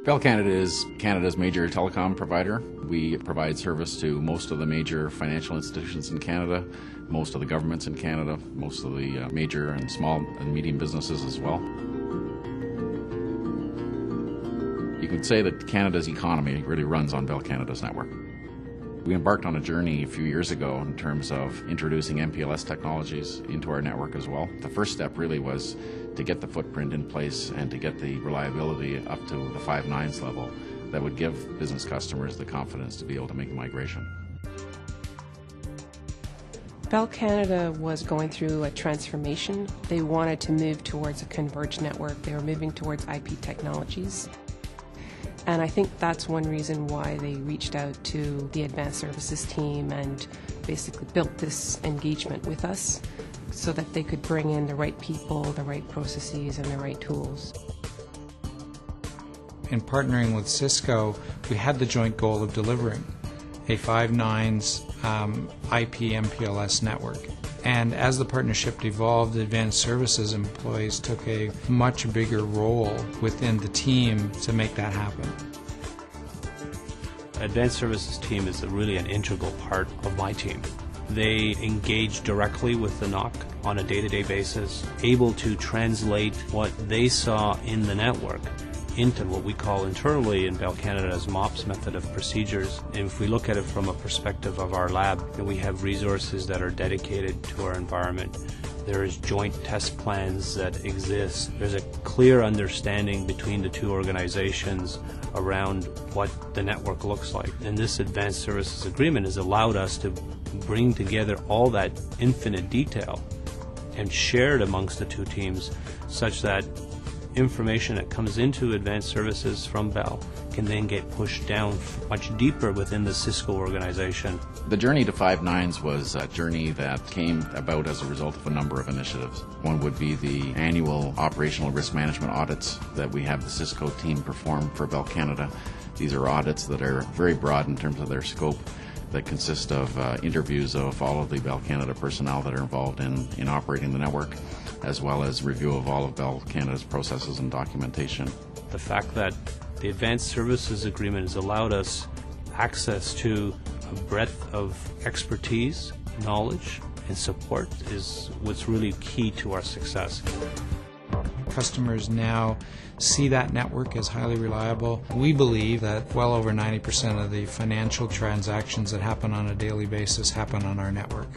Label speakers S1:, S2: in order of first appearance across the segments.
S1: Bell Canada is Canada's major telecom provider. We provide service to most of the major financial institutions in Canada, most of the governments in Canada, most of the major and small and medium businesses as well. You could say that Canada's economy really runs on Bell Canada's network. We embarked on a journey a few years ago in terms of introducing MPLS technologies into our network as well. The first step really was to get the footprint in place and to get the reliability up to the 5 nines level that would give business customers the confidence to be able to make the migration.
S2: Bell Canada was going through a transformation. They wanted to move towards a converged network. They were moving towards IP technologies. And I think that's one reason why they reached out to the advanced services team and basically built this engagement with us so that they could bring in the right people, the right processes, and the right tools.
S3: In partnering with Cisco, we had the joint goal of delivering a 5 nines IP MPLS network. And as the partnership evolved, advanced services employees took a much bigger role within the team to make that happen.
S4: Advanced services team is really an integral part of my team. They engage directly with the NOC on a day-to-day basis, able to translate what they saw in the network into what we call internally in Bell Canada as MOPS, method of procedures. And if we look at it from a perspective of our lab, we have resources that are dedicated to our environment. There is joint test plans that exist. There's a clear understanding between the two organizations around what the network looks like. And this advanced services agreement has allowed us to bring together all that infinite detail and share it amongst the two teams such that information that comes into advanced services from Bell can then get pushed down much deeper within the Cisco organization.
S1: The journey to 5 nines was a journey that came about as a result of a number of initiatives. One would be the annual operational risk management audits that we have the Cisco team perform for Bell Canada. These are audits that are very broad in terms of their scope, that consist of interviews of all of the Bell Canada personnel that are involved in operating the network, as well as review of all of Bell Canada's processes and documentation.
S4: The fact that the Advanced Services Agreement has allowed us access to a breadth of expertise, knowledge, and support is what's really key to our success.
S3: Customers now see that network as highly reliable. We believe that well over 90% of the financial transactions that happen on a daily basis happen on our network.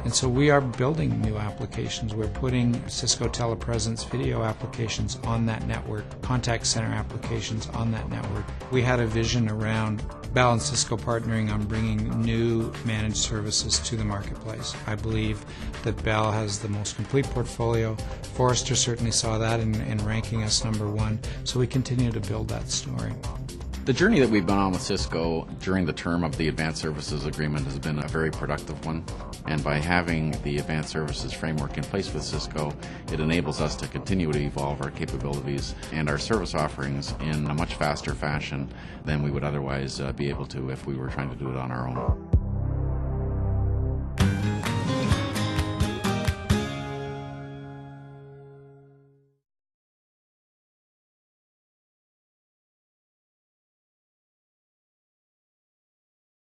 S3: And so we are building new applications. We're putting Cisco telepresence video applications on that network, contact center applications on that network. We had a vision around Bell and Cisco partnering on bringing new managed services to the marketplace. I believe that Bell has the most complete portfolio. Forrester certainly saw that in ranking us #1, so we continue to build that story.
S1: The journey that we've been on with Cisco during the term of the Advanced Services Agreement has been a very productive one. And by having the Advanced Services framework in place with Cisco, it enables us to continue to evolve our capabilities and our service offerings in a much faster fashion than we would otherwise be able to if we were trying to do it on our own.